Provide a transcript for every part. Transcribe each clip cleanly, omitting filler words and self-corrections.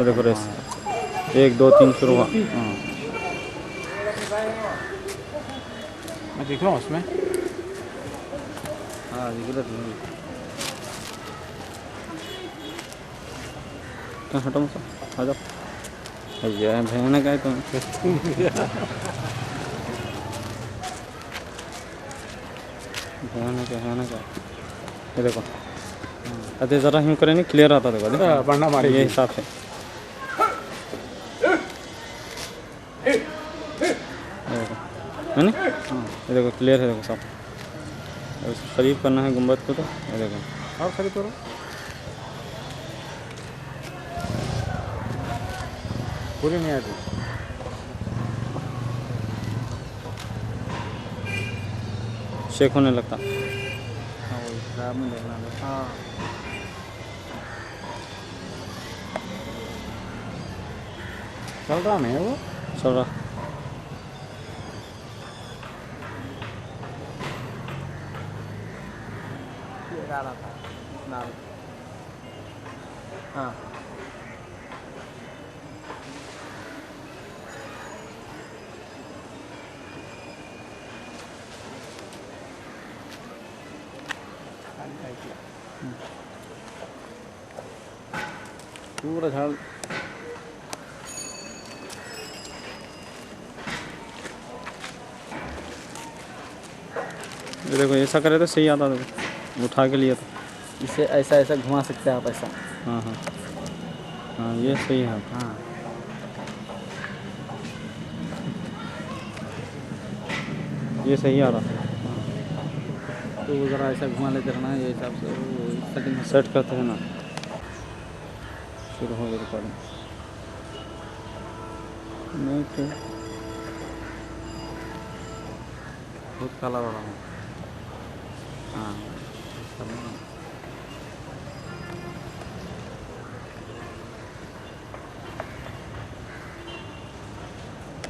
देखो रेस 1 2 3 शुरू हुआ। मैं दिख रहा हूँ उसमें। हाँ दिख रहा क्या हटो मुझसे आ जाओ भैया भयानक है तुम भयानक है ये देखो अरे ज़रा यूँ करें नहीं क्लियर आता देखो बढ़ना मारे ये हिसाब से देखो है ना ये देखो क्लियर है देखो सब करीब करना है गुंबद को तो ये देखो और खरीद करो पूरी नहीं आती। शेक होने लगता। हाँ वही खराब में देखना है। हाँ चल रहा नहीं है वो चल रहा हाँ पूरा झाड़ ये देखो ऐसा करे तो सही आता देखो उठा के लिए तो इसे ऐसा ऐसा घुमा सकते हैं आप ऐसा। हाँ हाँ हाँ ये सही है। हाँ ये सही आ रहा तो वो ज़रा ऐसा घुमा लेते रहना ये हिसाब से वो सेटिंग सेट करते हैं ना शुरू हो गई रिकॉर्डिंग नहीं तो बहुत काला हो रहा हूँ। हाँ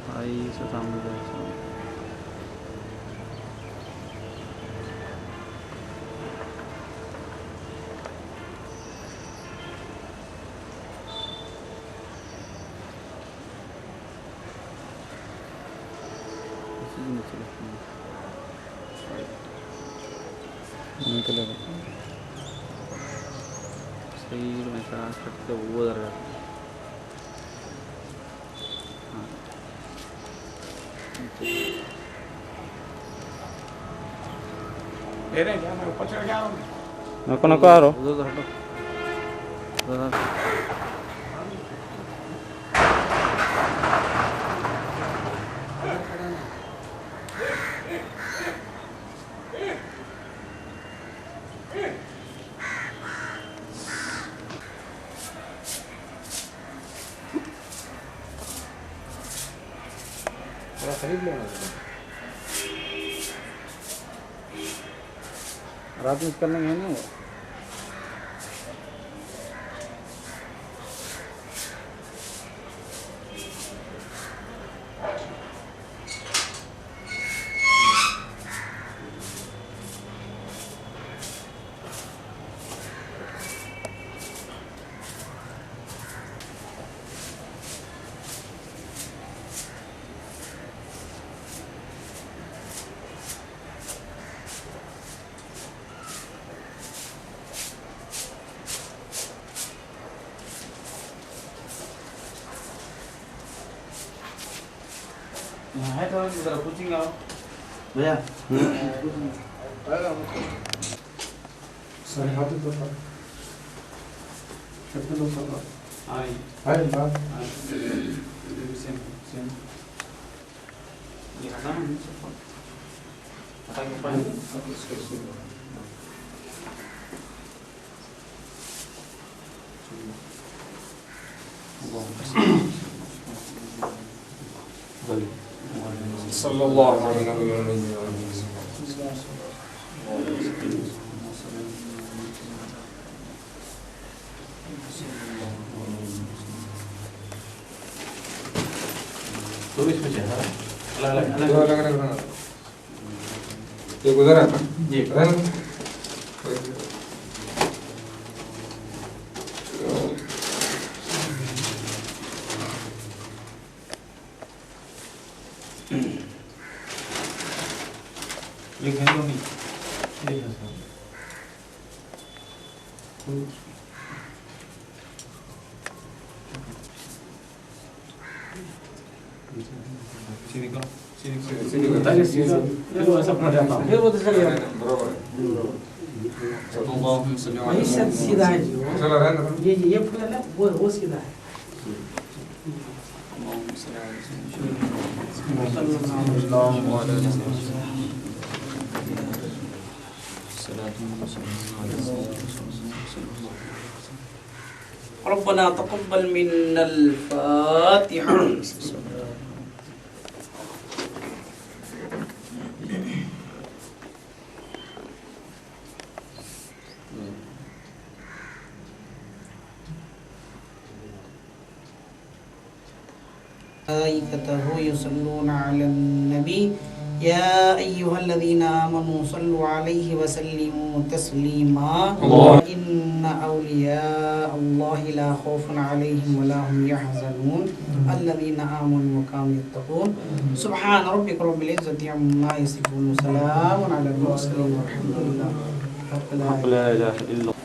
भाई से सामने जाए निकलेगा सही में सांस करते वो उधर गया। हाँ दे रहे क्या मैं ऊपर चढ़ गया हूँ। नको नको आ रहा उधर तो हटो उधर थोड़ा खरीद लेना रात में कर लेंगे ना वो। है तो जरा पूछेंगे आओ भैया सारे हाथ तो कितने लोग सब आई हाय बात सेम सेम ये हटा हटा के पानी सल्लल्लाहु अलैहि वसल्लम। तो इसमें चेहरा अलग अलग अलग अलग अलग ये गुजर है जी सीधी करता है फिर वो तो चल गया बराबर है वही सब सीधा है जो चला रहा है ये फूल है ना वो सीधा है रब्बना तक़ब्बल मिन्नल फातिहा मलाइकतहु युसल्लूना अलन नबी या अय्युहल्लज़ीना आमनू सल्लु अलैहि व सल्लिमू तस्लीमा इन्ना औलिया अल्लाहि ला खौफुन अलैहिम व ला हुम यहज़नून अल्लज़ीना आमनू व कानू यत्तक़ून सुब्हान रब्बिका रब्बिल इज़्ज़ति अम्मा यसिफून व सलामुन अलल मुरसलीन वल्हम्दुलिल्लाहि रब्बिल आलमीन ला इलाहा इल्लल्लाह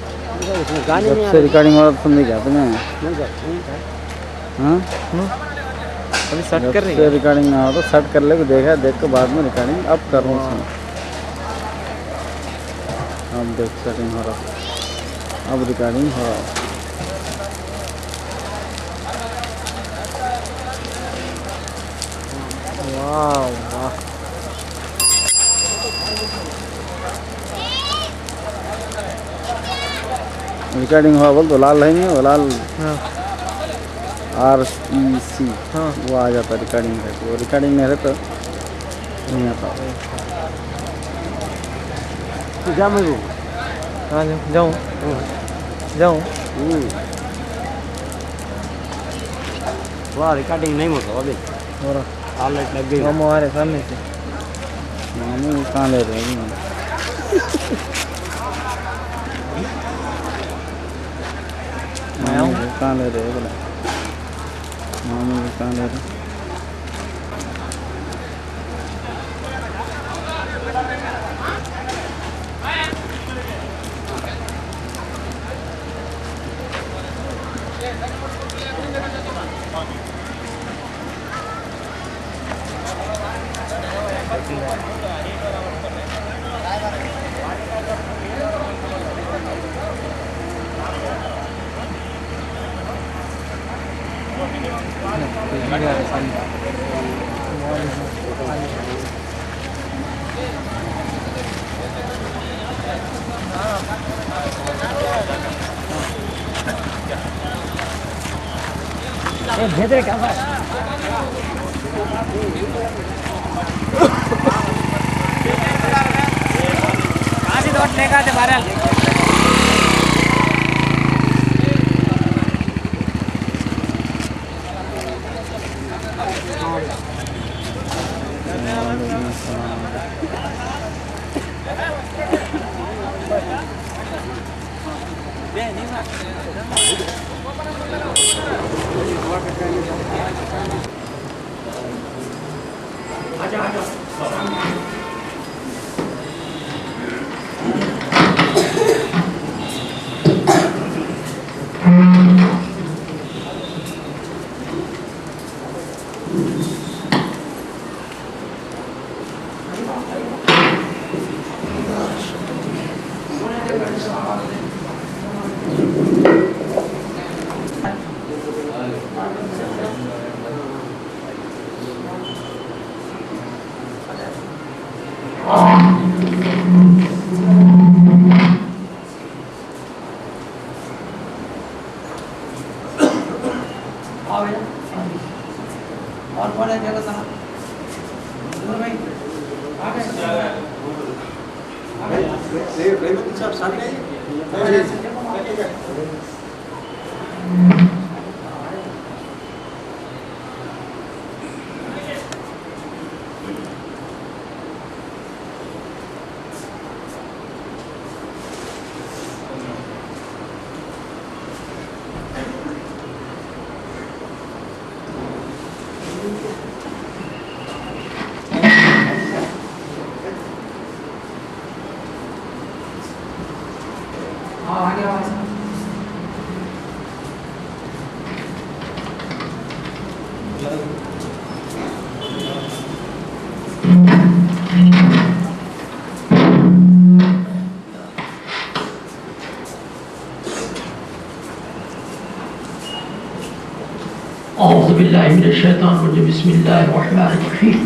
जब से रिकॉर्डिंग वाला सुन लिया तुम्हें हाँ अभी सेट कर रही जब से रिकॉर्डिंग ना हो तो सेट कर ले देखा देख के बाद में रिकॉर्डिंग अब कर रहा हूँ सुन अब देख सेटिंग हो रहा अब रिकॉर्डिंग हो रहा वाह वाह रिकॉर्डिंग हुआ बोल तो लाल रहेंगे वो लाल हाँ REC हाँ वो आ जाता रिकॉर्डिंग है वो रिकॉर्डिंग नहीं रहता नहीं आता जा मैं हाँ जाऊँ जाऊँ वाह रिकॉर्डिंग नहीं होता अभी और लाइट लग गई हम हमारे सामने से मामू कहाँ ले रहे हैं मैं आऊँ कहाँ ले रहे हैं बोला मामू कहाँ ले रहे भेदरे क्या और बड़ा जगह था भाई सब सामने أعوذ بالله من الشيطان الرجيم بسم الله الرحمن الرحيم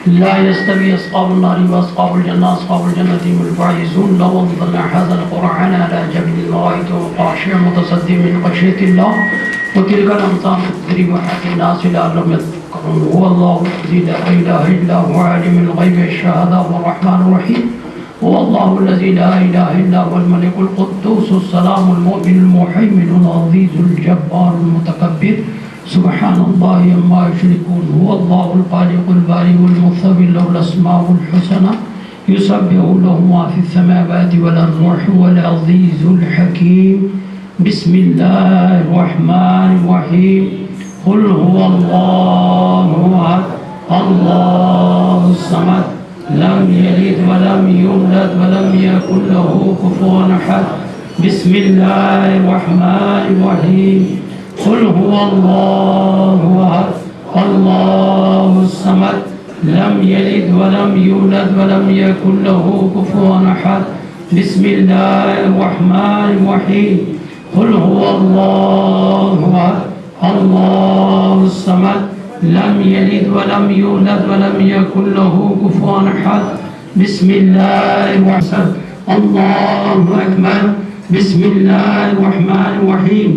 لا يستوي أصحاب النار وأصحاب الجنة أصحاب الجنة هم الفائزون لو أنزلنا هذا القرآن على جبل لرأيته خاشعا متصدعا من خشية الله وتلك الأمثال نضربها للناس لعلهم يتفكرون هو الله الذي لا إله إلا هو عالم الغيب والشهادة هو الرحمن الرحيم هو الله الذي لا إله إلا هو الملك القدوس السلام المؤمن المهيمن العزيز الجبار المتكبر سبحان الله عما يشركون هو الله الخالق البارئ المصور له الأسماء الحسنى يسبح له ما في السماوات والأرض وهو العزيز الحكيم بسم الله الرحمن الرحيم قل هو الله أحد الله الصمد لم يلد ولم يولد ولم يكن له كفوا أحد بسم الله الرحمن الرحيم قل هو الله أحد الله الصمد لم يلد ولم يولد ولم يكن له كفوا أحد بسم الله الرحمن الرحيم قل هو الله أحد الله الصمد لم يلد ولم يولد ولم يكن له كفوا أحد بسم الله الرحمن الله أكبر بسم الله الرحمن الرحيم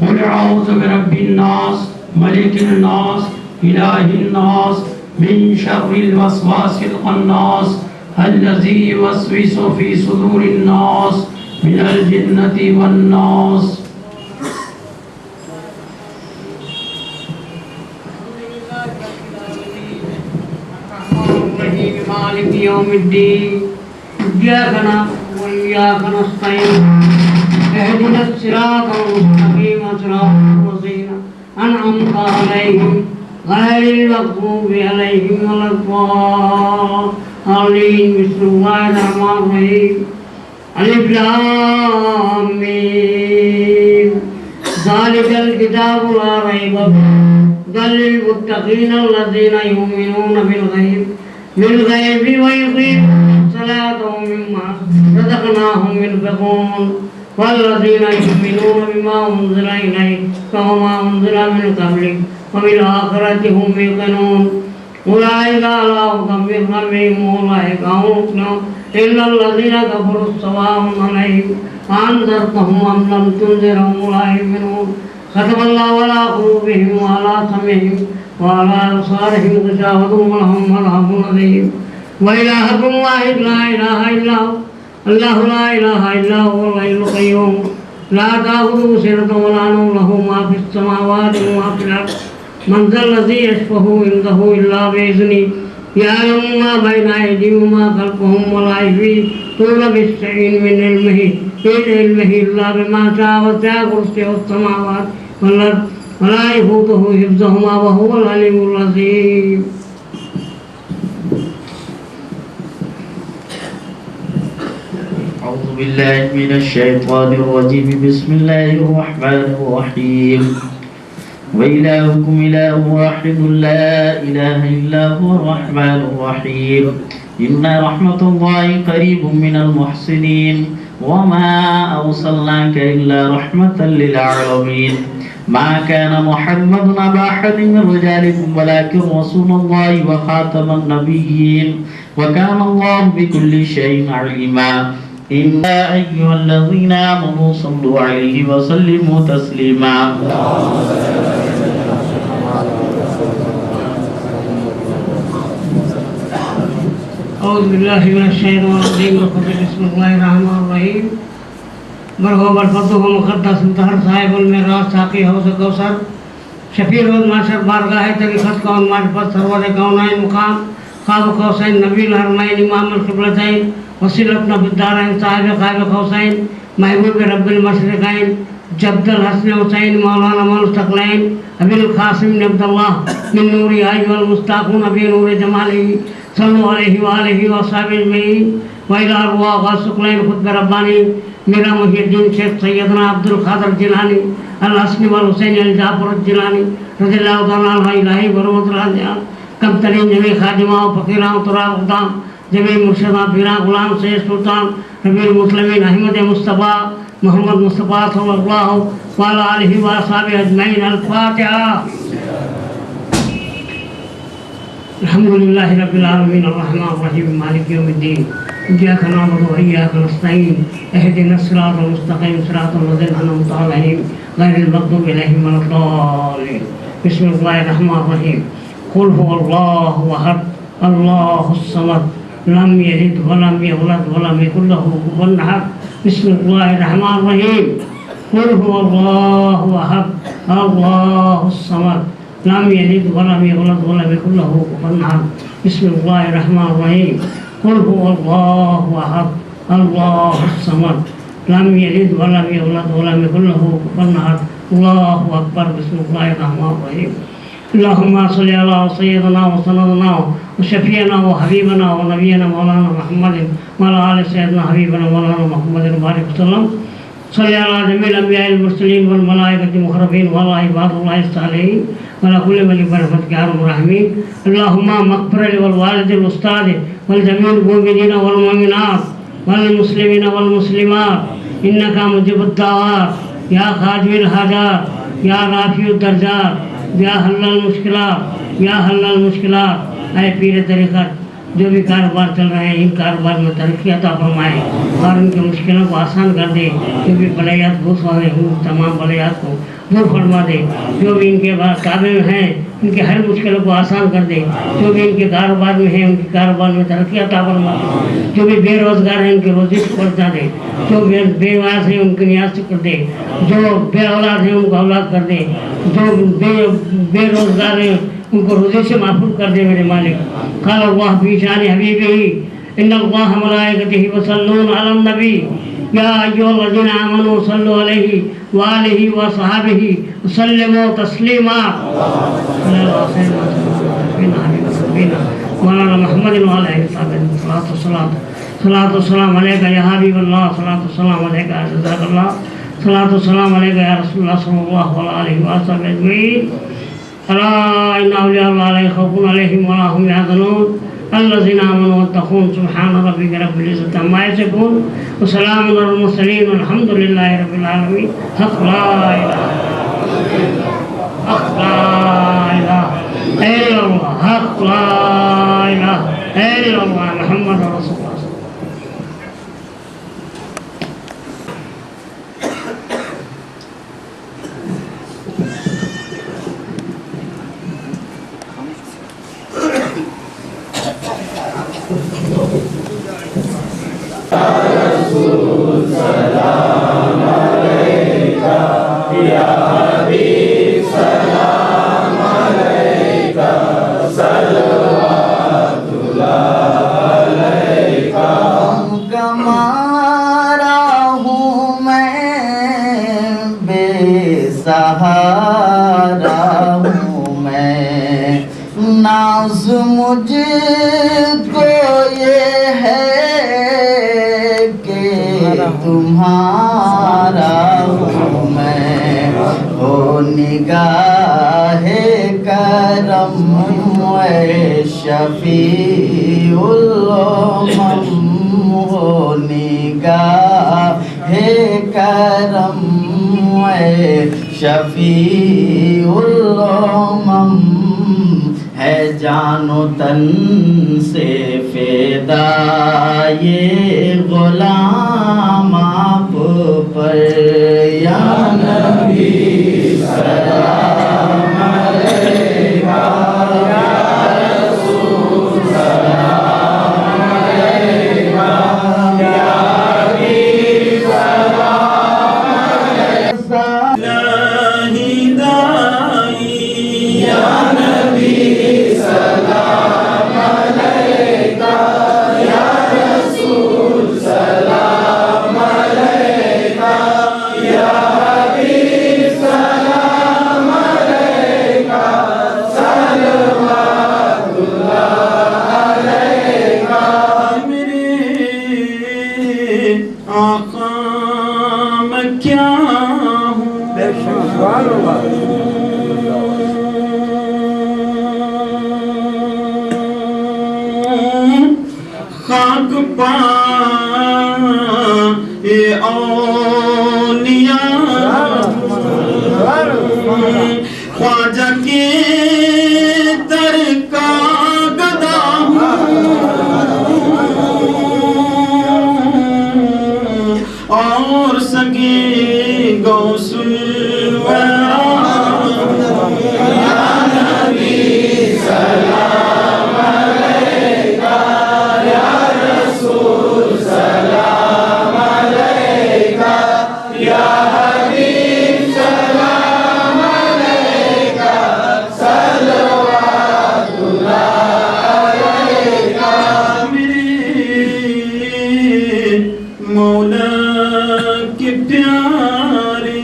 قل أعوذ برب الناس ملك الناس إله الناس من شر الوسواس الخناس الذي يوسوس في صدور الناس من الجنة والناس مالك يوم الدين إياك نعبد وإياك نستعين اهدنا الصراط المستقيم صراط الذين أنعمت عليهم غير المغضوب عليهم ولا الضالين بسم الله الرحمن الرحيم ألف لام ميم ذلك الكتاب لا ريب فيه هدى للمتقين الذين يؤمنون بالغيب ويقيمون الصلاة ومما رزقناهم ينفقون والذين يؤمنون بما أنزل إليك وما أنزل من قبلك وبالآخرة هم يوقنون أولئك على هدى من ربهم وأولئك هم المفلحون إلا الذين كفروا سواء عليهم أأنذرتهم أم لم تنذرهم لا يؤمنون ختم الله على قلوبهم وعلى سمعهم وعلى أبصارهم غشاوة ولهم عذاب عظيم وإلهكم واحد لا إله إلا هو الله لا إله إلا هو الحي القيوم لا تأخذه سنة ولا نوم له ما في السماوات وما في الأرض من ذا الذي يشفع عنده إلا بإذنه يعلم ما بين أيديهم وما خلفهم ولا يحيطون بشيء من علمه إلا بما شاء وسع كرسيه السماوات والأرض ولا يفوته حفظهما وهو العلي العظيم أعوذ بالله من الشيطان الرجيم بسم الله الرحمن الرحيم وإلهكم إله واحد لا إله إلا هو الرحمن الرحيم إن رحمة الله قريب من المحسنين وما أرسلناك إلا رحمة للعالمين ما كان محمد أبا أحد من رجالكم ولكن رسول الله وخاتم النبيين وكان الله بكل شيء عليما يا أيها الذين آمنوا صلوا عليه وسلموا تسليما बिस्मिल्लाहिर्रहमानिर्रहीम बरहो बरफतुहु मुक़द्दस मुतहर साहिबुल मिराज साक़ी हौज़ कौसर शफी रोज़ माशर बारगाह तरीक़त कौन मारिफत सरवर कौनाइन मुक़ाम ख़ाब कौसैन नबील हरमैन इमामुल क़िबलतैन वसीलतुना बिद्दारैन साहिब क़ाब कौसैन महबूब रब्बिल मशरिक़ैन जद्दुल हसन हुसैन मौलाना मुस्तक़लैन अबुल क़ासिम अब्दुल्लाह मिन नूरी अय्युल मुस्ताक़ून अबी नूर जमाली सल्लल्लाहु अलैहि व आलिहि व सल्लम व इला रुआ गौसुक़लैन खुद रब्बानी मेरा मुहिद्दीन शेख सैयदना अब्दुल क़ादिर जिलानी अल हसन वल हुसैन अल जाफ़र जिलानी रज़ियल्लाहु तआला अन्हु इलाही बरमतुल्लाह कम तरीन जमी खादिमा फ़कीरा तुरा उदाम जमी मुर्शिदा पीरा गुलाम सैयद सुल्तान रबील मुस्लिमीन अहमद मुस्तफ़ा मोहम्मद मुस्तफ़ा सल्लल्लाहु अलैहि व सल्लम अजमईन अल फातिहा अल्हम्दुलिल्लाहि रब्बिल आलमीन अर्रहमानिर रहीम मालिकि यौमिद्दीन इय्याका नअबुदु व इय्याका नस्तईन इहदिनस सिरातल मुस्तक़ीम सिरातल लज़ीना अनअमता अलैहिम गैरिल मग़दूबि अलैहिम वलद्दाल्लीन बिस्मिल्लाहिर रहमानिर रहीम कुल हुवल्लाहु अहद अल्लाहुस समद लम यलिद व लम यूलद व लम यकुल लहू कुफुवन अहद बिस्मिल्लाहिर रहमानिर रहीम कुल हुवल्लाहु अहद अल्लाहुस समद लम यलिद व लम यूलद व लम यकुल लहू कुफुवन अहद बिस्मिल्लाहिर रहमानिर रहीम कुल हुवल्लाहु अहद अल्लाहुस समद लम यलिद व लम यूलद व लम यकुल लहू कुफुवन अहद अल्लाहु अकबर बिस्मिल्लाहिर रहमानिर रहीम अल्लाहुम्मा सल्लि अला सय्यदना व सनदना व शफीअना व हबीबना व नबियना मौलाना मुहम्मदिन व अला आलि सय्यदना हबीबना मौलाना मुहम्मदिन बारिक वसल्लम सल्लि अला जमील अंबियाइल मुरसलीन वल मलाइकति मुक़र्रबीन व अला इबादिल्लाहि सालिहीन व अला कुल्लि वली बरहमतिक या अरहमर राहिमीन अल्लाहुम्मा मग़फ़िर लिल वालिदिल उस्ताद वल जमील मुमिनीन वल मुमिनात वल मुस्लिमीन वल मुस्लिमात इन्नका मुजीबुद दावात या ख़ाज़िमिल हाजात या राफ़िउद दरजात या हल्लल मुश्किलात या हल्लल मुश्किलात। ऐ पीर तरीक़त जो भी कारोबार चल रहे हैं इन कारोबार में तरक्की अता फरमाए और उनकी मुश्किलों को आसान कर दे। जो भी बलैयात घुस रहे हैं उन तमाम बलैयात को दूर फरमा दे। जो भी इनके काबे में हैं इनके हर मुश्किलों को आसान कर दे। जो भी इनके कारोबार में हैं उनके कारोबार में तरक्की अता फरमा दे। जो भी बेरोज़गार हैं उनकी रोज़ी को पहुँचा दे। जो बेवास हैं उनकी नियाज़ कर दे। जो बे औलाद हैं उनको औलाद कर दे। जो बेरोज़गार हैं उनको रोज़ी से महफूज कर दे मेरे मालिक। क़ाल अल्लाह फ़ी शान हबीबिही इन्नल्लाह व मलाइकतिही युसल्लूना अलन नबी या अय्युहल्लज़ीना आमनू सल्लु अलैहि व आलिहि व सहाबिहि वसल्लिमू तस्लीमा। मौलाना मुहम्मदिन व आलिहि सलातो सलाम अलैका या हबीबल्लाह सलातो सलाम अलैका या रज़ाक़ल्लाह सलातो सलाम अलैका या रसूलल्लाह सल्लल्लाहु अलैहि व सल्लम अजमईन। अला इन्ना औलिया अल्लाह ला खौफुन अलैहिम व ला हुम यहज़नून अल्लज़ीना आमनू वत्तक़ून सुब्हान रब्बिका रब्बिल इज़्ज़ति अम्मा यसिफून व सलामुन अलल मुरसलीन वल्हम्दुलिल्लाहि रब्बिल आलमीन। हक़ ला इलाहा इल्लल्लाह हक़ ला इलाहा इल्लल्लाह मुहम्मदुर रसूलुल्लाह। सहारा हूँ मैं नाज़ मुझको ये है कि तुम्हारा हूँ मैं हो निगाहे करम शफीउल उम्म हो निगाहे करम शफीउल उम्म है जानो तन से फ़िदा ये गुलाम आप पर या नबी सलाम अलैका या रसूल सलाम खाक पाए औलिया ख्वाजा के दर का गदा और सगे गौसुल वरा या नबी सलाम अलैका या रसूल सलाम अलैका या हबीब सलाम अलैका सल्लल्लाहु अलैका मेरे मौला के प्यारे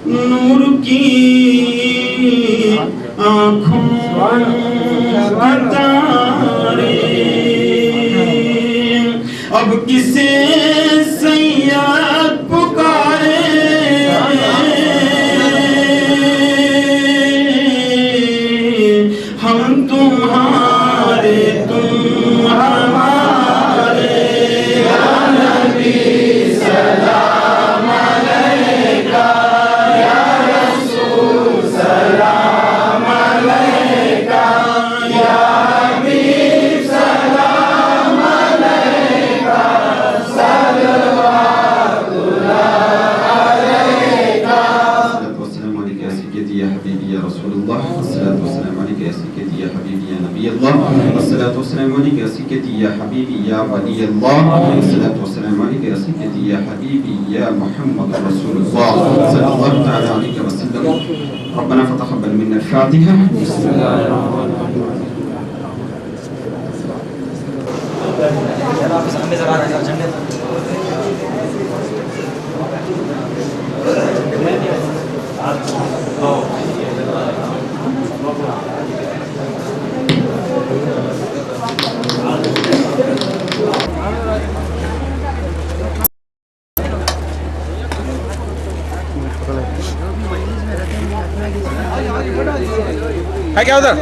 नूर की आँखों के तारे अब किसे सैयद पुकारे हम तुम्हारे तुम हमारे या नबी सलाम अलैका या रसूल सलाम अलैका या हबीब सलाम अलैका सल्लल्लाहु अलैका والسلام عليك يا سيدي يا حبيبي يا رسول الله والصلاة والسلام عليك يا سيدي يا حبيبي يا نبي الله والصلاة والسلام عليك يا سيدي يا حبيبي يا ولي الله والصلاة والسلام عليك يا سيدي يا حبيبي يا محمد رسول الله صلى الله تعالى عليك وسلم ربنا فتقبل منا الفاتحة بسم الله الرحمن الرحيم है क्या उधर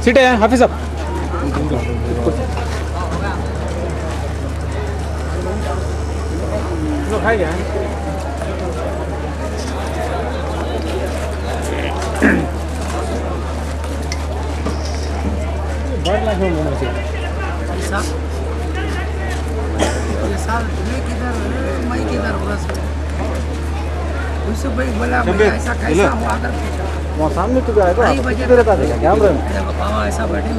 सीट है हाफिज साहब लोग खाए क्या उससे भाई बोला ऐसा कैसा हुआ अगर वहाँ सामने तो आएगा कितनी देर बाद देगा कैमरे में बाबा ऐसा बैठे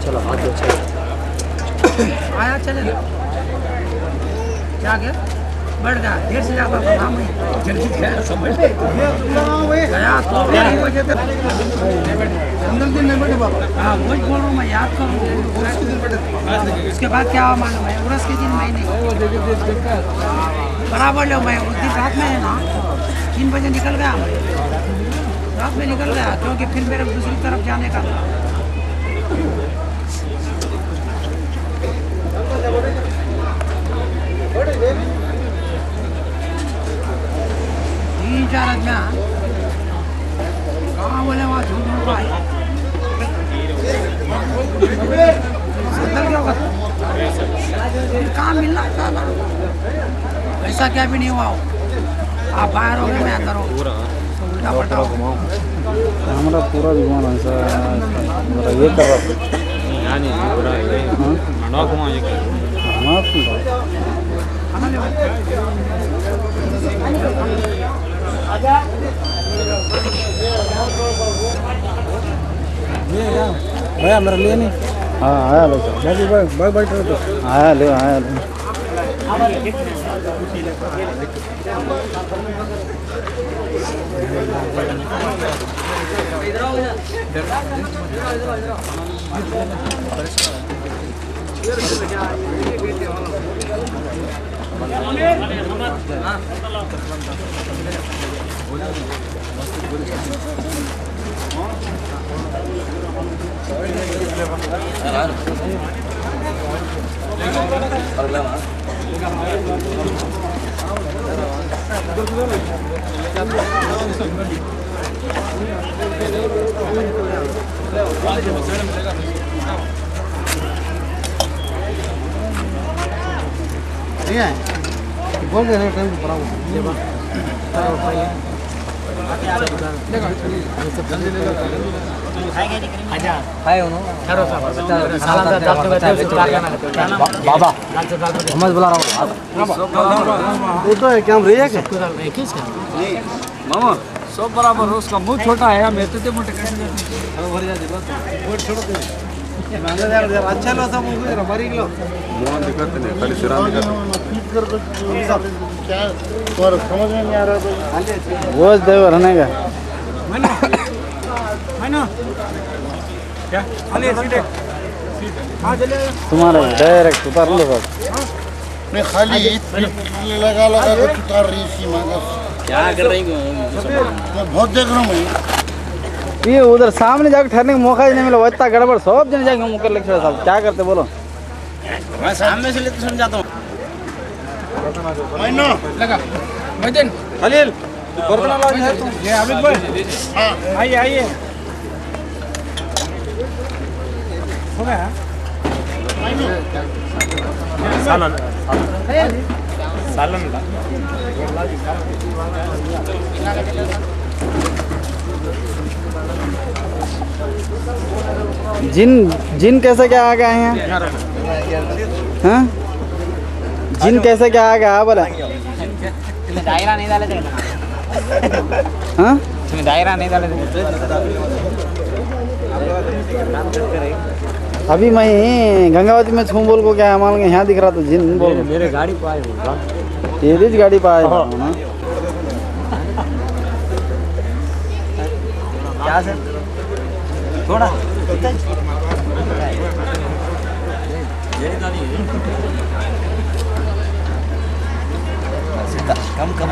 चलो हाथ अच्छा आया चले क्या गया बढ़ गया देर से जाता था मैं जल्दी गया समझ गया तो मेरी वजह से दिन नहीं बैठे बाबा हाँ वही बोल रहा हूँ मैं याद करूँ उसके बाद क्या हुआ मालूम है उर्स के दिन मैं नहीं बराबर लो मैं उस दिन रात में है ना 3 बजे निकल गया रात में निकल गया क्योंकि फिर मेरे दूसरी तरफ जाने का था 3-4 आदमी कहाँ बोले वहाँ झूठ झूठ पाए क्या होगा कहाँ मिलना था ऐसा क्या भी नहीं हुआ हो आप बाहर हो गए मैं अंदर हो उल्टा पलटा हो हमारा पूरा विमान ऐसा ये कर रहा नहीं पूरा मंडवा घुमा ये खाना ले भैया मेरा लिए नहीं हाँ आया लो सर भाई बैठ रहे तो आया ले बोल दे टाइम पड़ा बाबा मोहम्मद बुला रहा हूँ वो तो क्या हम रही है मामा सब बराबर है उसका मुंह छोटा है हम इतने मोटे कैसे भर जाते अच्छा लो सब हमारी लो दिक्कत नहीं खाली सिरा दिक्कत क्या और समझ में नहीं आ रहा वो देव रहने का क्या खाली सीट है तुम्हारा डायरेक्ट उतार लो सब मैं खाली लगा लगा के उतार रही थी क्या कर रही मैं बहुत देख रहा हूँ ये उधर सामने जाकर ठहरने का मौका ही नहीं मिला, वो इतना गड़बड़ सब जन जाके मुकर लेक्चर साहब क्या करते बोलो। मैं सामने से लेते समझाता हूँ लगा खलील कोरोना लॉज है तुम ये आबिद भाई हाँ आइए आइए हो गया सालन सालन जिन कैसे क्या आ गए हैं हाँ जिन कैसे क्या आ गया बोला दायरा नहीं डाले थे हाँ इसमें दायरा नहीं डाले थे अभी मैं गंगावती में छूं बोल को क्या मान के यहाँ दिख रहा तो जिन बोल मेरे गाड़ी पे आए होगा तेरी गाड़ी पे आए ना क्या सर थोड़ा कम कम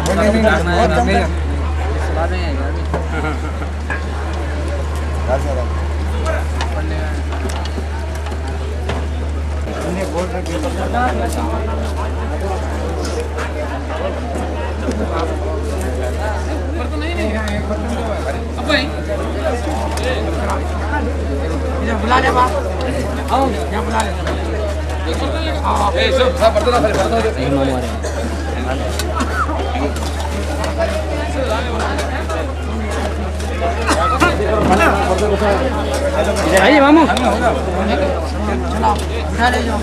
बुला ले बाप आओ यहाँ बुला ले सब बर्तन आइए मामू चलो उठा ले जाओ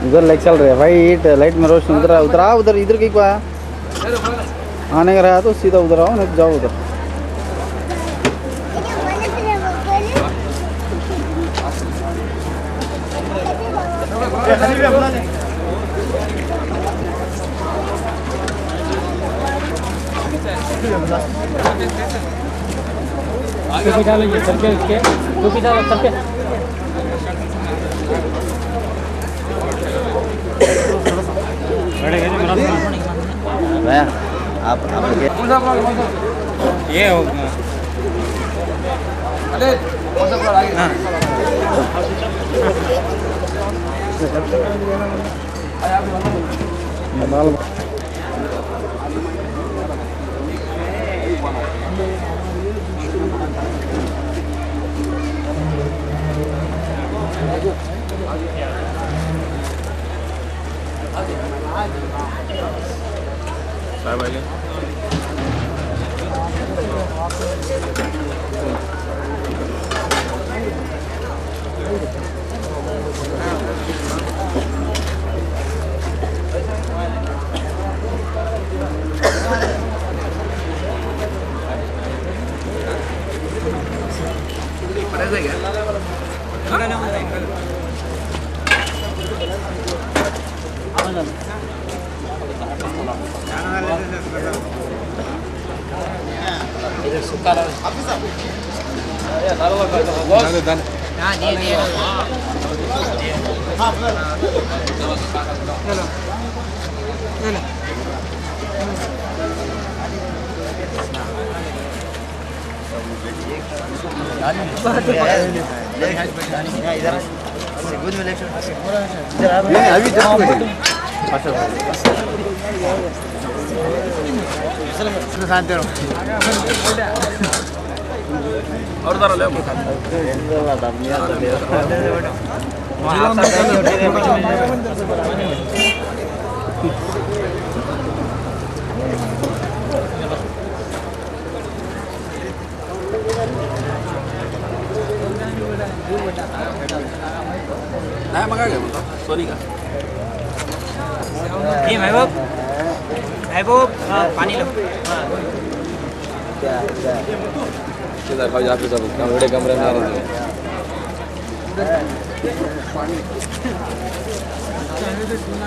उधर लाइट चल रहा है भाई, लाइट में रोशनी उधर आ उधर इधर कहीं को आया आने का रहा तो सीधा उधर आओ नहीं तो जाओ उधर। डालो सबके उसके टोपी डालो सबके आप ये हो साहब आइए सोनी का ये महबूब महबूब पानी लो इधर खाओ यहाँ पे सब बड़े कमरे में आ रहे हैं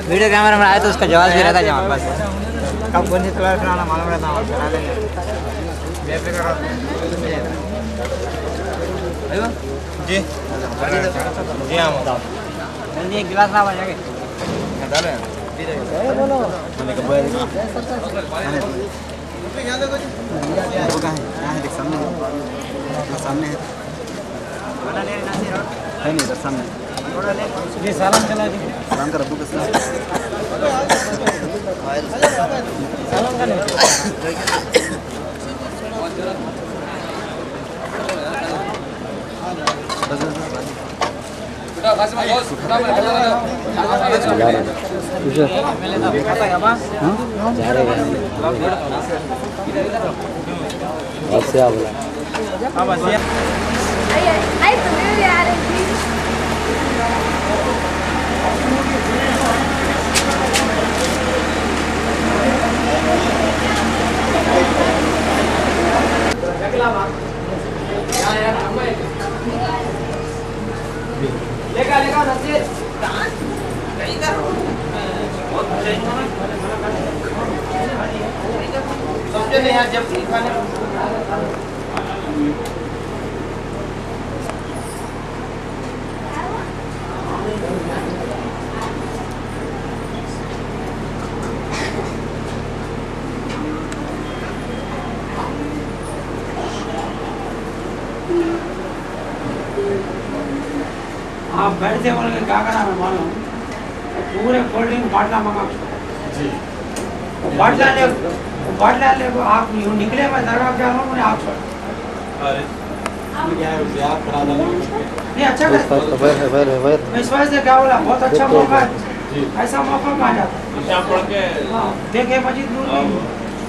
वीडियो कैमरा में आया तो उसका जवाब भी रहता जवाब बस कब कौन सी कलर कराना मालूम रहता है बना देंगे जी जी हाँ जल्दी एक गिलास ला जाके बोलो सामने है नहीं इधर सामने जी सलाम चला जी सलाम कर अब्बू किसका सलाम करने लेगा नसीर समझे नहीं यार जब खाने आप बैठते बोले क्या करना मैं मालूम पूरे कोल्ड ड्रिंक बाटला मंगा बाटला ले आप यूँ निकले मैं दरगाह जा रहा हूँ मुझे आप छोड़ नहीं अच्छा कर इस वजह से क्या बोला बहुत अच्छा मौका है ऐसा मौका कहाँ जाता है देखे मजीद नूर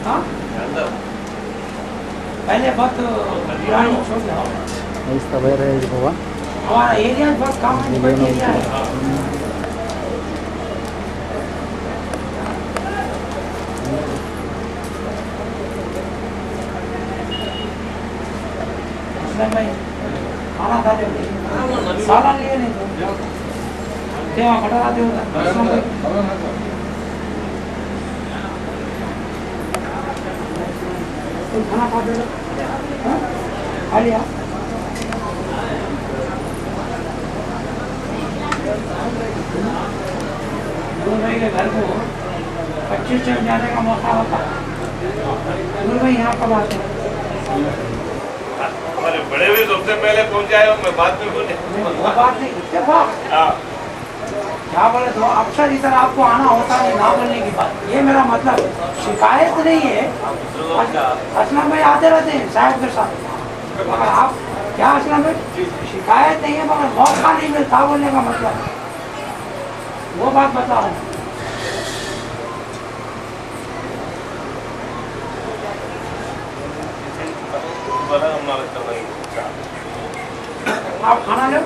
हाँ पहले बहुत पुरानी हमारा एरिया बहुत कम एरिया है भाई खाना खाते सालन लिए नहीं तो खड़ा दे खाना खाते खा लिया भाई के घर को 25 चल जाने का मौका होता भाई यहाँ कब आते हैं हमारे बड़े भी सबसे पहले पहुंच जाए मैं बात में बोले वो बात नहीं इत्तेफाक क्या बोले तो अक्सर इधर आपको आना होता है ना बोलने की बात ये मेरा मतलब शिकायत नहीं है असलम में आते रहते हैं साहब के साथ मगर आप क्या असलम में शिकायत नहीं है मगर मौका नहीं मिलता बोलने का मतलब वो बात बताओ आप खाना लो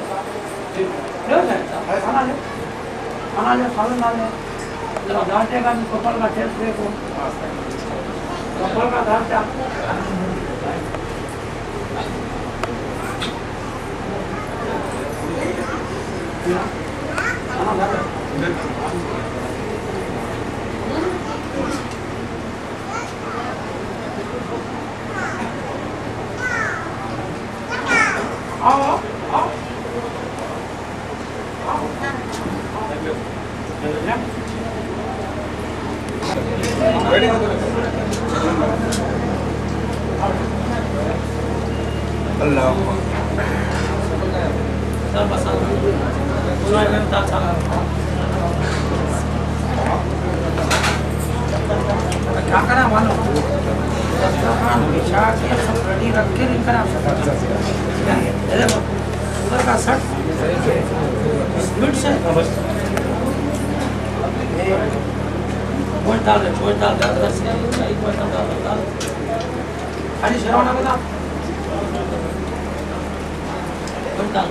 खाना लो सालन डाल दालचे का कपल का टेस्ट देखो कपल का दालचा क्या करा मालूम सब रेडी रख के नहीं करा उधर का शर्ट स्पीड से वोट डाल अंदर से एक बार डाल खाली शरावना बता वोट डाल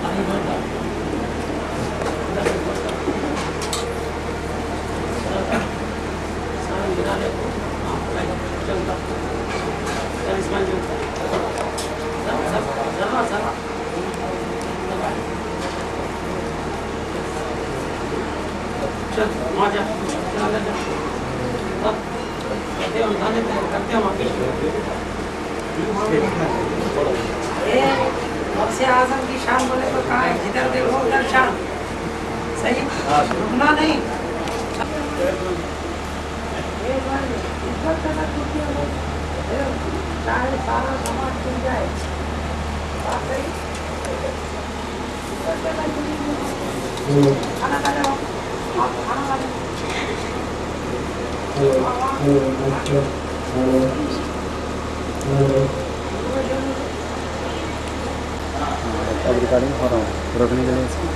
आजम की शान बोले तो कहाँ है जिधर देखो उधर शान सही रुकना नहीं चाहे सारा समाज मिल जाए खाना खा जाओ आप खाना खा जाओ अब रिकॉर्डिंग हो रहा हूँ रोकने के लिए इसको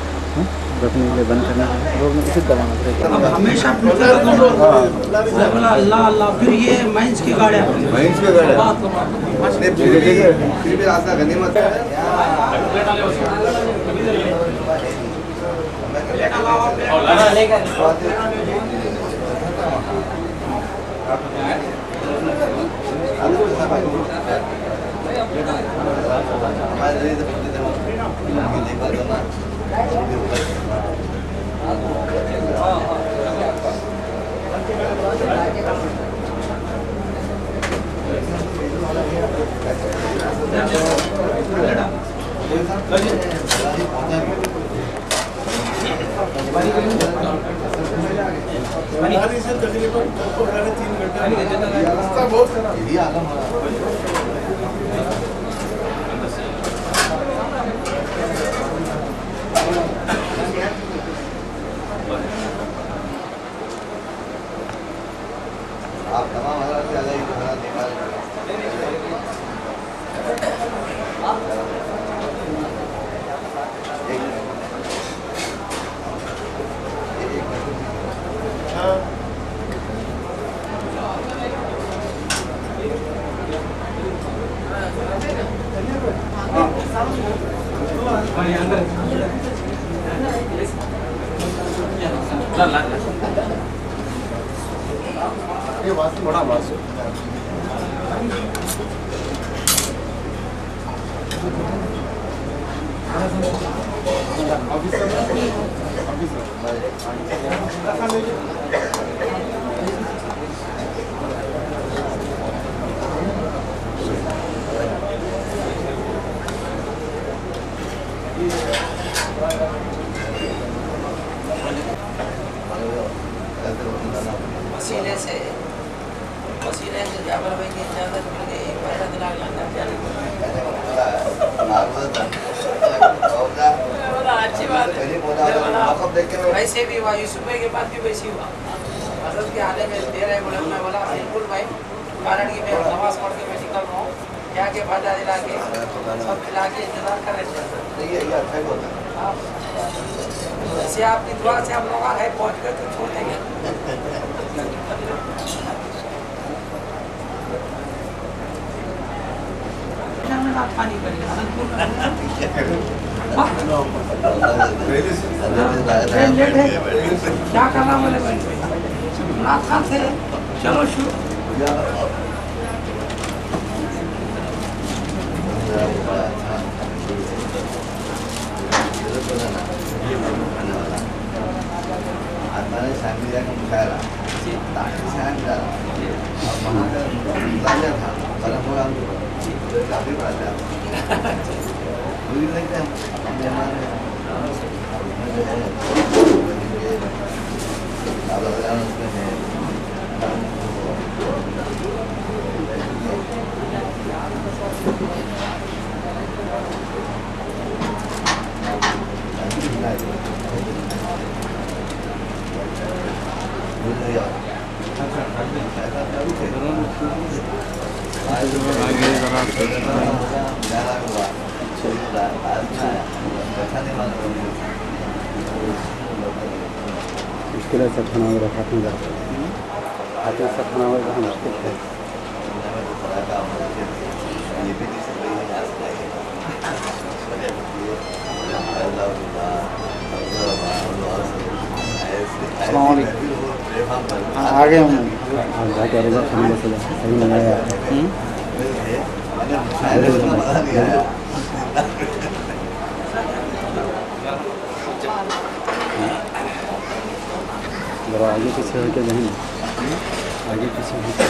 रोकने के लिए बंद करने के लिए रोकने इसी दबाना पड़ेगा हमेशा बोला अल्लाह अल्लाह फिर ये माइंस की गाड़ियाँ फिर भी रास्ता गनीमत है आप तमाम हालात से अलग थोड़ा बस वसीले से जाबर भाई की इजाजत मिल गई पहला दिला अच्छी बात है वैसे भी हुआ यूसुफ भाई के बाद भी वैसी हुआ हजरत के हाले में दे रहे बोले मैं बोला बिल्कुल भाई कारण कि मैं नमाज पढ़ के मैं निकल रहा हूँ क्या के फायदा दिला के सब खिला के इंतजार कर रहे थे वैसे आपकी दुआ से हम लोग आए पहुँच गए तो छोड़ देंगे पानी क्या करना बोले रात से चलो शुरू था मुश्किल है, सब खाना वगैरह खाते हैं खाते हैं, सब खाना वगैरह मुश्किल है। आगे हम जाके अरे खाने से सही नहीं आया। जरा आगे पीछे होकर जाएंगे, आगे पीछे होकर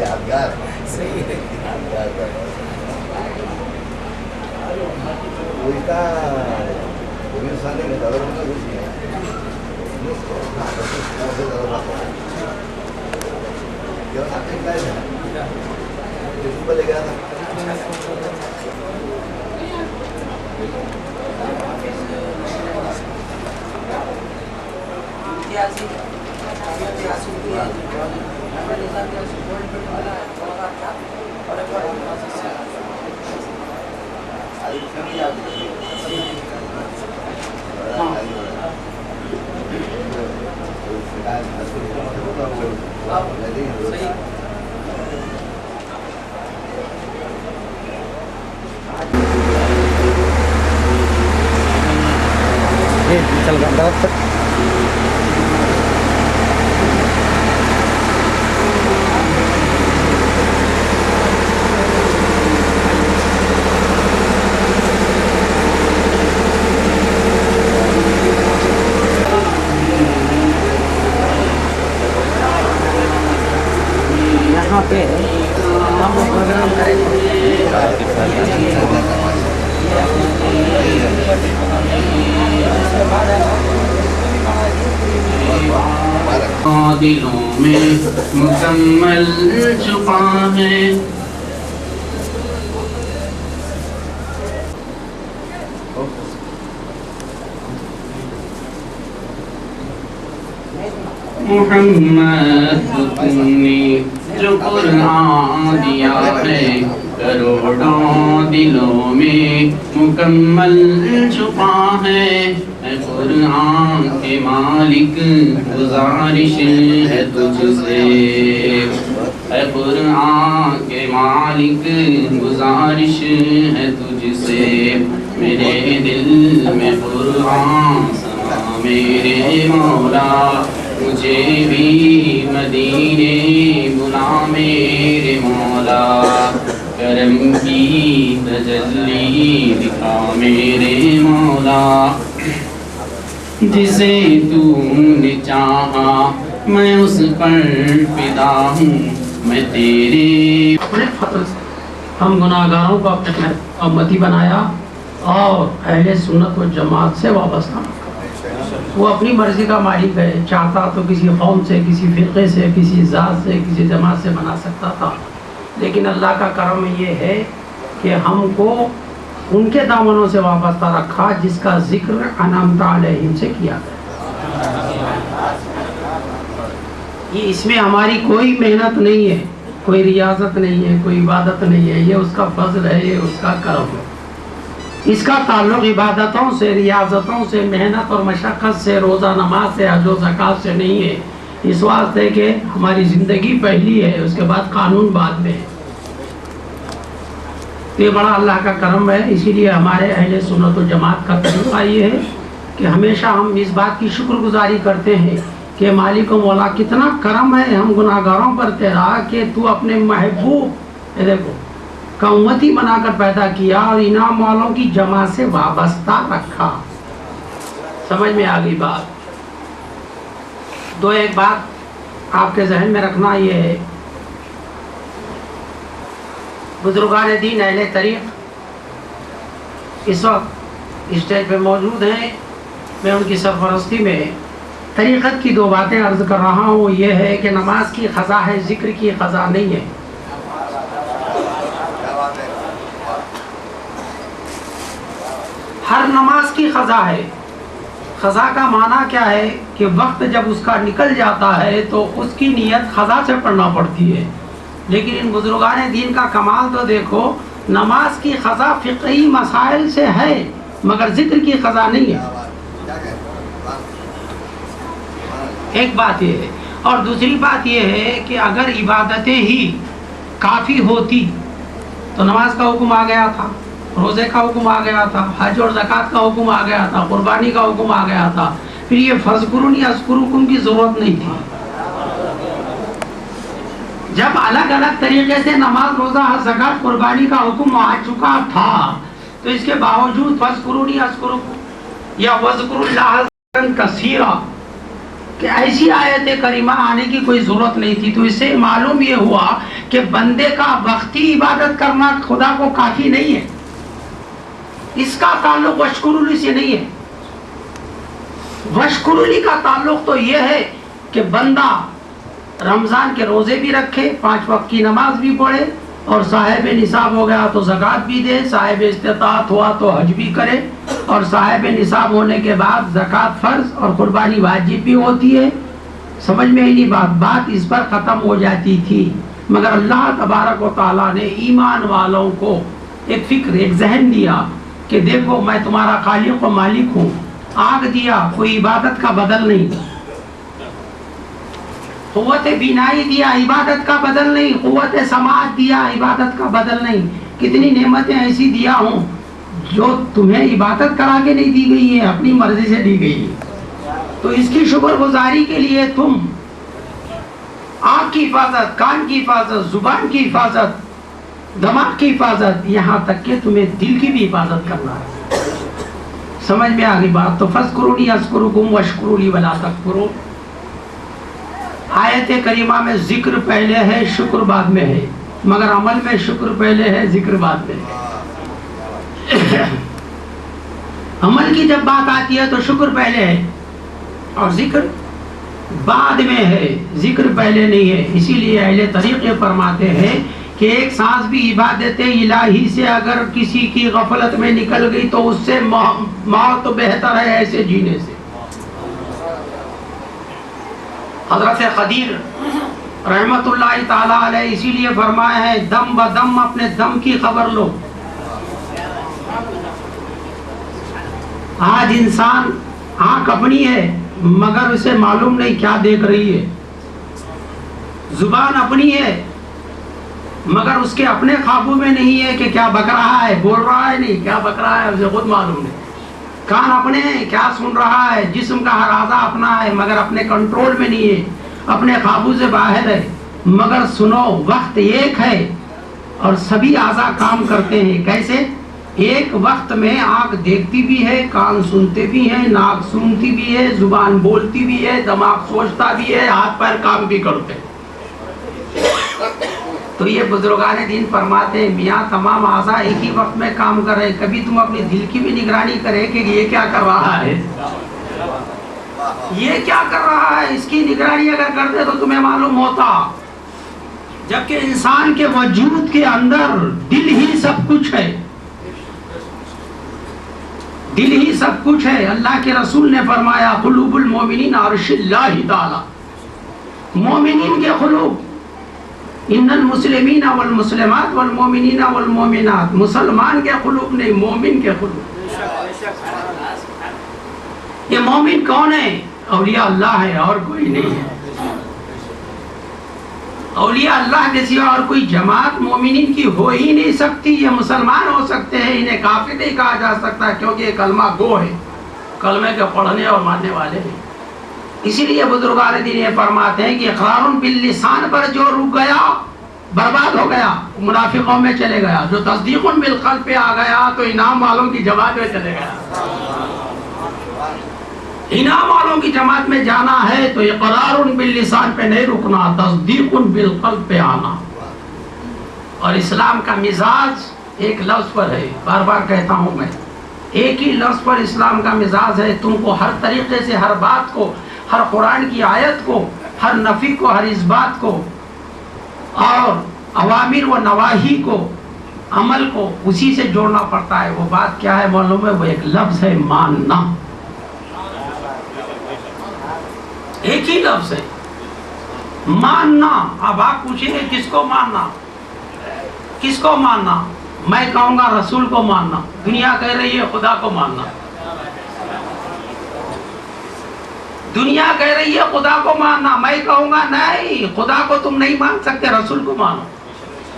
यादगार सही है, यादगार उल्टा साले में दादा का कुछ नहीं है। क्यों आते हैं क्या है? यूट्यूब पे गया था। चल गया तक यहाँ पे हम प्रोग्राम करेंगे। दिलों में मुकम्मल छुपा है। मोहम्मद को तुमने जो कुरान दिया है, करोड़ों दिलों में मुकम्मल छुपा है। कुरान के मालिक गुजारिश है तुझसे, कुरान के मालिक गुजारिश है तुझसे। मेरे दिल में कुरान समा मेरे मौला, मुझे भी मदीने बुला मेरे मौला। करम की तजल्ली दिखा मेरे मौला, जिसे तूने चाहा मैं उस पर फिदा हूँ। मैं तेरे फजल से हम गुनाहगारों को अपने उम्मती बनाया और अहले सुन्नत व जमात से वाबस्ता। वो अपनी मर्जी का मालिक है, चाहता तो किसी कौम से, किसी फ़िरक़े से, किसी ज़ात से, किसी जमात से बना सकता था, लेकिन अल्लाह का करम ये है कि हमको उनके दामनों से वाबस्ता रखा जिसका जिक्र अनअमत अलैहिम से किया गया। ये इसमें हमारी कोई मेहनत नहीं है, कोई रियाजत नहीं है, कोई इबादत नहीं है, ये उसका फजल है, ये उसका करम है। इसका ताल्लुक इबादतों से, रियाजतों से, मेहनत और मशक्क़त से, रोज़ा नमाज से, हज व ज़कात से नहीं है। इस वास्ते कि हमारी ज़िंदगी पहली है, उसके बाद कानून बाद में है। तो ये बड़ा अल्लाह का करम है। इसीलिए हमारे अहले सुन्नत व जमात का तरीक़ा ये है कि हमेशा हम इस बात की शुक्रगुजारी करते हैं कि मालिक मौला कितना करम है हम गुनाहगारों पर तेरा कि तू अपने महबूब देखो का उम्मती बनाकर पैदा किया और इनाम वालों की जमा से वाबस्ता रखा। समझ में आ गई बात? दो एक बात आपके जहन में रखना ये है, बुजुर्गान दीन अहले तरीक़ इस वक्त स्टेज पे मौजूद हैं। मैं उनकी सरपरस्ती में तरीक़त की दो बातें अर्ज़ कर रहा हूँ। ये है कि नमाज की क़ज़ा है, ज़िक्र की क़ज़ा नहीं है। हर नमाज की क़ज़ा है। क़ज़ा का माना क्या है कि वक्त जब उसका निकल जाता है तो उसकी नियत क़ज़ा से पढ़ना पड़ती है। लेकिन इन बुजुर्गान दीन का कमाल तो देखो, नमाज की क़ज़ा फ़िक़ही मसाइल से है मगर ज़िक्र की क़ज़ा नहीं है। एक बात ये है। और दूसरी बात ये है कि अगर इबादतें ही काफ़ी होती तो नमाज का हुक्म आ गया था, रोज़े का हुक्म आ गया था, हज और ज़कात का हुक्म आ गया था, कुर्बानी का हुक्म आ गया था। फिर ये फ़ज़्कुरूनी अज़्कुरुकुम की ज़रूरत नहीं थी। जब अलग अलग तरीके से नमाज, रोज़ा, हज, ज़कात, कुर्बानी का हुक्म आ चुका था तो इसके बावजूद फ़ज़्कुरूनी अज़्कुरुकुम या वज़्कुरुल्लाह कसीरा कि ऐसी आयत करीमा आने की कोई ज़रूरत नहीं थी। तो इससे मालूम ये हुआ कि बंदे का वक्ती इबादत करना खुदा को काफ़ी नहीं है। इसका ताल्लुक वशकुरुली से नहीं है। वशकुरुली का ताल्लुक तो ये है कि बंदा रमज़ान के रोज़े भी रखे, 5 वक्त की नमाज भी पढ़े और साहिब निसाब हो गया तो ज़कात भी दे, साहिब इस्तिताअत हुआ तो हज भी करे और साहिब निसाब होने के बाद ज़कात फ़र्ज और कुर्बानी वाजिब भी होती है। समझ में आई बात इस पर ख़त्म हो जाती थी। मगर अल्लाह तबारक व तआला ने ईमान वालों को एक फ़िक्र, एक जहन दिया कि देखो मैं तुम्हारा खालिक व मालिक हूँ। आग दिया, कोई इबादत का बदल नहीं। क़ुव्वत बीनाई दिया, इबादत का बदल नहीं। क़ुव्वत समाअत दिया, इबादत का बदल नहीं। कितनी नेमतें ऐसी दिया हूँ जो तुम्हें इबादत करा के नहीं दी गई है, अपनी मर्जी से दी गई है। तो इसकी शुक्रगुजारी के लिए तुम आँख की हिफाजत, कान की हिफाजत, जुबान की हिफाजत, दिमाग की हिफाजत, यहाँ तक कि तुम्हें दिल की भी हिफाजत करना है। समझ में आ गई बात? तो फ़ज़्कुरूनी अज़्कुरुकुम वशकुरूली वला तकफुरून। आयत करीमा में जिक्र पहले है, शुक्र बाद में है, मगर अमल में शुक्र पहले है, जिक्र बाद में है। अमल की जब बात आती है तो शुक्र पहले है और जिक्र बाद में है, जिक्र पहले नहीं है। इसीलिए अहले तरीक़े फरमाते हैं कि एक सांस भी इबादत इलाही से अगर किसी की गफलत में निकल गई तो उससे मौत तो बेहतर है ऐसे जीने से। हज़रत ख़दीर रहमतुल्लाहि ताला अलैह इसीलिए फरमाया है, दम ब दम अपने दम की खबर लो। आज इंसान आँख अपनी है मगर उसे मालूम नहीं क्या देख रही है। जुबान अपनी है मगर उसके अपने काबू में नहीं है कि क्या बक रहा है, बोल रहा है नहीं, क्या बक रहा है उसे खुद मालूम नहीं। कान अपने हैं, क्या सुन रहा है। जिस्म का हर आज़ा अपना है मगर अपने कंट्रोल में नहीं है, अपने काबू से बाहर है। मगर सुनो, वक्त एक है और सभी आज़ा काम करते हैं। कैसे? एक वक्त में आँख देखती भी है, कान सुनते भी हैं, नाक सूंघती भी है, जुबान बोलती भी है, दिमाग सोचता भी है, हाथ पैर काम भी करते हैं। तो ये बुजुर्गान दीन फरमाते हैं, मियाँ तमाम आज़ा एक ही वक्त में काम कर रहे हैं। कभी तुम अपनी दिल की भी निगरानी करें कि ये क्या कर रहा है, ये क्या कर रहा है। इसकी निगरानी अगर करते तो तुम्हें मालूम होता। जबकि इंसान के वजूद के अंदर दिल ही सब कुछ है, दिल ही सब कुछ है। अल्लाह के रसूल ने फरमाया, कुलूबुल मोमिनीन अर्शिल्लाहि ताला। मोमिनीन के कुलूब इन्नल मुस्लिमीन वल मुस्लिमात वल मोमिनीन वल मोमिनात, मुसलमान के कुलूब नहीं, मोमिन के कुलूब। ये मोमिन कौन है? औलिया अल्लाह है और कोई नहीं है। औलिया अल्लाह के सिवा और कोई जमात मोमिनीन की हो ही नहीं सकती। ये मुसलमान हो सकते हैं, इन्हें काफिर नहीं कहा जा सकता, क्योंकि ये कलमा गो है, कलमे के पढ़ने और मानने वाले हैं। इसीलिए बुजुर्गान दीन ये फरमाते हैं कि इक़रारुन बिल लिसान पर जो रुक गया बर्बाद हो गया, मुनाफिकों में चले गया। जो तस्दीकुन बिल क़ल्ब पे आ गया तो इनाम वालों की जमात में चले गया। इनाम वालों की जमात में जाना है तो इक़रारुन बिल लिसान पे नहीं रुकना, तस्दीकुन बिल क़ल्ब पे आना। और इस्लाम का मिजाज एक लफ्ज़ पर है, बार बार कहता हूँ मैं, एक ही लफ्ज़ पर इस्लाम का मिजाज है। तुमको हर तरीके से हर बात को, हर कुरान की आयत को, हर नफी को, हर इस बात को और अवामिर व नवाही को, अमल को उसी से जोड़ना पड़ता है। वो बात क्या है मालूम है? वो एक लफ्ज़ है, मानना। एक ही लफ्ज़ है, मानना। अब आप पूछेंगे किसको मानना, किसको मानना? मैं कहूँगा रसूल को मानना। दुनिया कह रही है खुदा को मानना। दुनिया कह रही है खुदा को मानना, मैं कहूँगा नहीं, खुदा को तुम नहीं मान सकते, रसूल को मानो।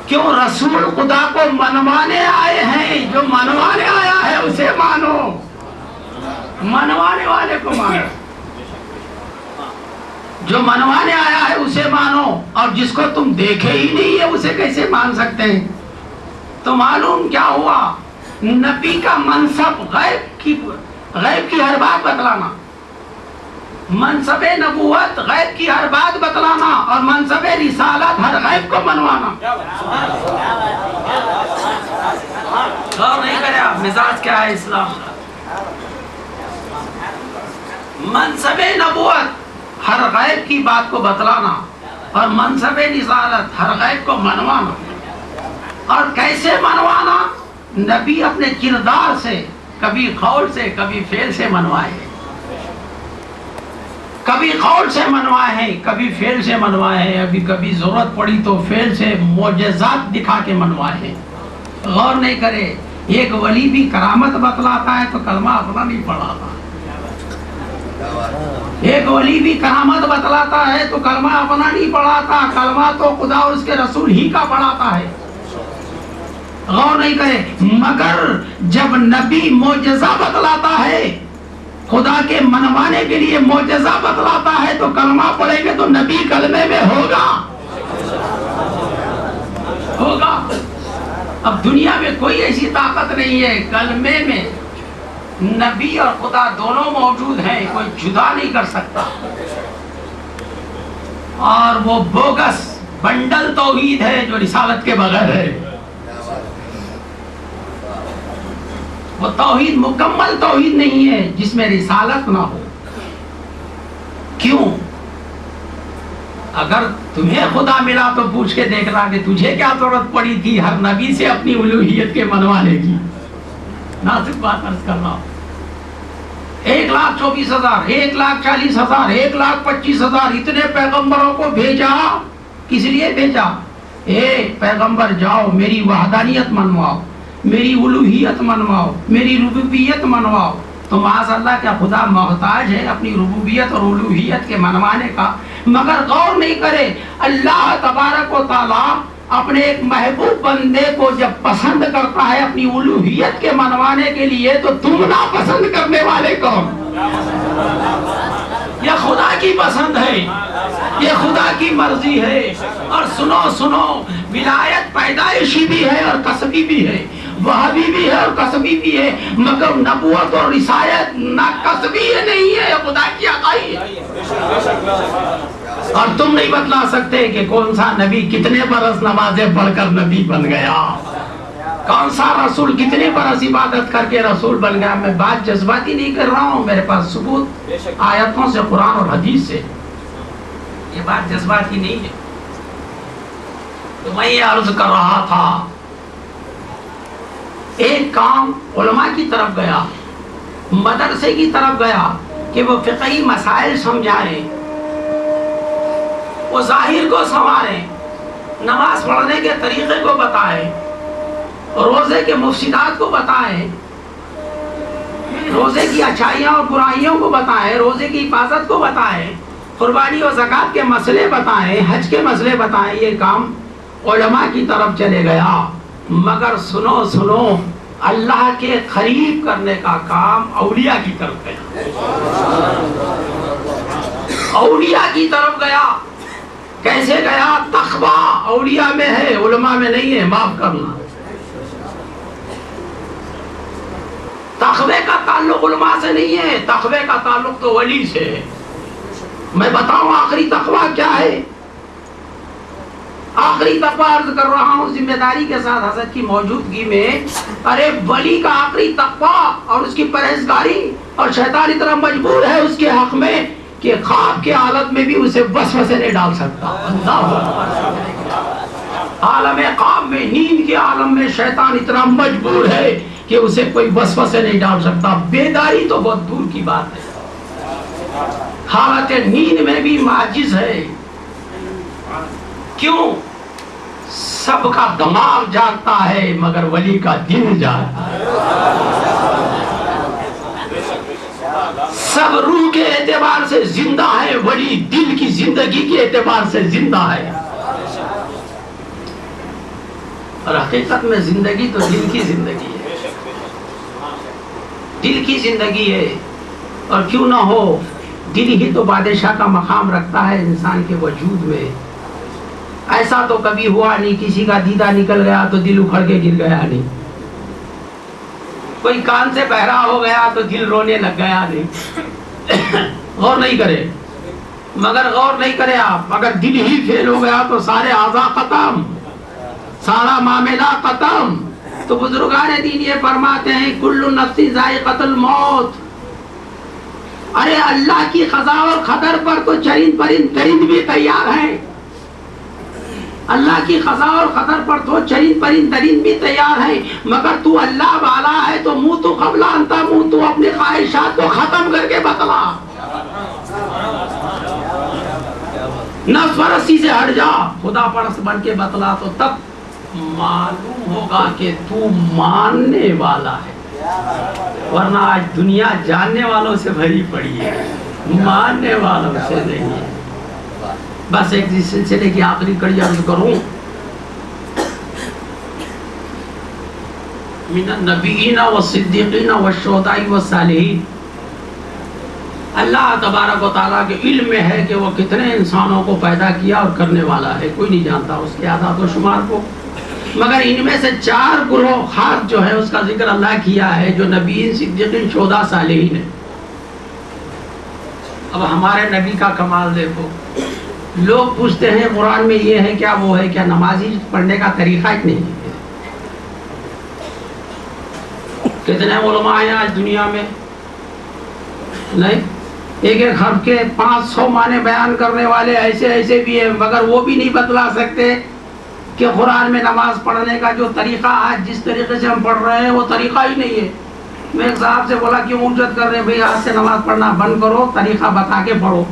क्यों? रसूल खुदा को मनवाने आए हैं। जो मनवाने आया है उसे मानो, मनवाने वाले को मानो। जो मनवाने आया है उसे मानो, और जिसको तुम देखे ही नहीं है उसे कैसे मान सकते हैं? तो मालूम क्या हुआ? नबी का मनसब गैब की हर बात बतलाना, मनसबे नबूवत गैब की हर बात बतलाना, और मनसबे रिसालत हर गैब को मनवाना। गौर नहीं करे आप, मिजाज क्या है इस्लाम का? मनसबे नबूवत हर गैब की बात को बतलाना, और मनसबे रिसालत हर गैब को मनवाना। और कैसे मनवाना? नबी अपने किरदार से, कभी कौल से, कभी फेल से मनवाए। कभी कौल से मनवाए हैं, कभी फेल से मनवाए हैं, अभी कभी जरूरत पड़ी तो फेल से मोजज़ात दिखा के मनवाए हैं। गौर नहीं करे, एक वली भी करामत बतलाता है तो कलमा अपना नहीं पढ़ाता। एक वली भी करामत बतलाता है तो कलमा अपना नहीं पढ़ाता, कलमा तो खुदा और उसके रसूल ही का पढ़ाता है। गौर नहीं करे, मगर जब नबी मोजज़ा बतलाता है, खुदा के मनवाने के लिए मोजज़ा बतलाता है, तो कलमा पढ़ेंगे तो नबी कलमे में होगा। अब दुनिया में कोई ऐसी ताकत नहीं है, कलमे में नबी और खुदा दोनों मौजूद हैं, कोई जुदा नहीं कर सकता। और वो बोगस बंडल तौहीद है जो रिसालत के बगैर है। वो तौहीद मुकम्मल तौहीद नहीं है जिसमें रिसालत ना हो। क्यों? अगर तुम्हें खुदा मिला तो पूछ के देखना कि तुझे क्या जरूरत पड़ी थी हर नबी से अपनी उलूहियत के मनवाने की। नासिक बात अर्ज कर रहा हूं। 1,24,000, 1,40,000, 1,25,000 इतने पैगंबरों को भेजा। किस लिए भेजा? पैगंबर जाओ मेरी वहदानियत मनवाओ, मेरी उलूहियत मनवाओ, मेरी रुबूबियत मनवाओ। तो माज़अल्लाह क्या खुदा मोहताज है अपनी रुबूबियत और उलूहियत के मनवाने का? मगर गौर नहीं करे, अल्लाह तबारक व तआला अपने एक महबूब बंदे को जब पसंद करता है अपनी उलूहियत के मनवाने के लिए, तो तुम ना पसंद करने वाले कौन? यह खुदा की पसंद है, ये खुदा की मर्जी है। और सुनो सुनो, विलायत पैदाइशी भी है और कसबी भी है, वहाबी भी है और कसबी भी है, मगर नबूवत और रिसायत ना कसबी है नहीं है, खुदा की अताई है। और तुम नहीं बतला सकते कि कौन सा नबी कितने बरस नमाजें पढ़कर नबी बन गया, कौन सा रसूल कितने बरस इबादत करके रसूल बन गया। मैं बात जज्बाती नहीं कर रहा हूँ, मेरे पास सबूत आयतों से, कुरान और हदीस से। ये बात जज्बाती नहीं है। तो मैं ये अर्ज कर रहा था, एक काम उलमा की तरफ गया, मदरसे की तरफ गया कि वो फिक़ही मसाइल समझाएं, वो जाहिर को संवारें, नमाज पढ़ने के तरीके को बताए, रोजे के मुफसिदात को बताए, रोजे की अच्छाइयाँ और बुराइयों को बताए, रोजे की हिफाजत को बताए, कुर्बानी और ज़कात के मसले बताए, हज के मसले बताए। ये काम उलमा की तरफ चले गया। मगर सुनो सुनो, अल्लाह के करीब करने का काम औलिया की तरफ गया, औलिया की तरफ गया। कैसे गया? तक़वा औलिया में है, उलमा में नहीं है, माफ करना। तक़वे का ताल्लुक उलमा से नहीं है, तक़वे का ताल्लुक तो वली से है। मैं बताऊं आखिरी तक़वा क्या है? आखिरी तक़वा अर्ज कर रहा हूं जिम्मेदारी के साथ हज़रत की मौजूदगी में। अरे वली का आखिरी तक़वा और उसकी परहेजगारी, और शैतान इतना मजबूर है उसके हक में कि ख्वाब के हालत में भी उसे वसवसे नहीं डाल सकता। आलम ख्वाब में, नींद के आलम में शैतान इतना मजबूर है कि उसे कोई वसवसे नहीं डाल सकता। बेदारी तो बहुत दूर की बात है, हालत नींद में भी माजिज है। क्यों? सबका दिमाग जागता है मगर वली का दिल जागता है। सब रूह के एतबार से जिंदा है, वली दिल की जिंदगी के एतबार से जिंदा है। और हकीकत में जिंदगी तो दिल की जिंदगी है, दिल की जिंदगी है। और क्यों ना हो, दिल ही तो बादशाह का मकाम रखता है इंसान के वजूद में। ऐसा तो कभी हुआ नहीं किसी का दीदा निकल गया तो दिल उखड़ के गिर गया नहीं, कोई कान से बहरा हो गया तो दिल रोने लग गया नहीं। गौर नहीं करे, मगर गौर नहीं करे आप, अगर दिल ही फेल हो गया तो सारे आज़ा खत्म, सारा मामला खत्म। तो बुजुर्गान दीन ये फरमाते हैं कुल्लु नफ्सी ज़ाइक़तुल मौत। अरे अल्लाह की क़ज़ा और क़दर पर तो चरिंद परिंद भी तैयार हैं। अल्लाह की क़ज़ा और क़दर पर तो चरिंद परिंद भी तैयार हैं। मगर तू अल्लाह वाला है तो मुँह तो क़ब्ला अंता मुँह, तू अपनी ख्वाहिशात को खत्म करके बतला, नफ्स परस्ती से हट जा, खुदा परस्त बन के बतला, तो तब मालूम होगा कि तू मानने वाला है। वरना आज दुनिया जानने वालों से भरी पड़ी है, मानने वालों से नहीं है। बस एक सिलसिले की आखिरी कड़ी अर्ज करूं। मिनन नबीयीना व सिद्दीकीना व शुहदाई व सालिहीन। अल्लाह तबारक व तआला के इल्म में है कि वो कितने इंसानों को पैदा किया और करने वाला है, कोई नहीं जानता उसके आदाद व शुमार को। मगर इनमें से 4 ग्रोह खास जो है उसका जिक्र अल्लाह किया है, जो नबीयीन, सिद्दीकीन, शुहदा, सालिहीन है। अब हमारे नबी का कमाल देखो। लोग पूछते हैं कुरान में ये है क्या, वो है क्या, नमाजी पढ़ने का तरीका ही नहीं है। कितने उलमा हैं आज दुनिया में? नहीं, एक हर्फ के 500 माने बयान करने वाले ऐसे ऐसे भी हैं, मगर वो भी नहीं बतला सकते कि कुरान में नमाज पढ़ने का जो तरीका आज जिस तरीके से हम पढ़ रहे हैं वो तरीका ही नहीं है। मैं एक साहब से बोला क्यों उज्जत कर रहे हैं, भाई आज से नमाज पढ़ना बंद करो, तरीका बता के पढ़ो।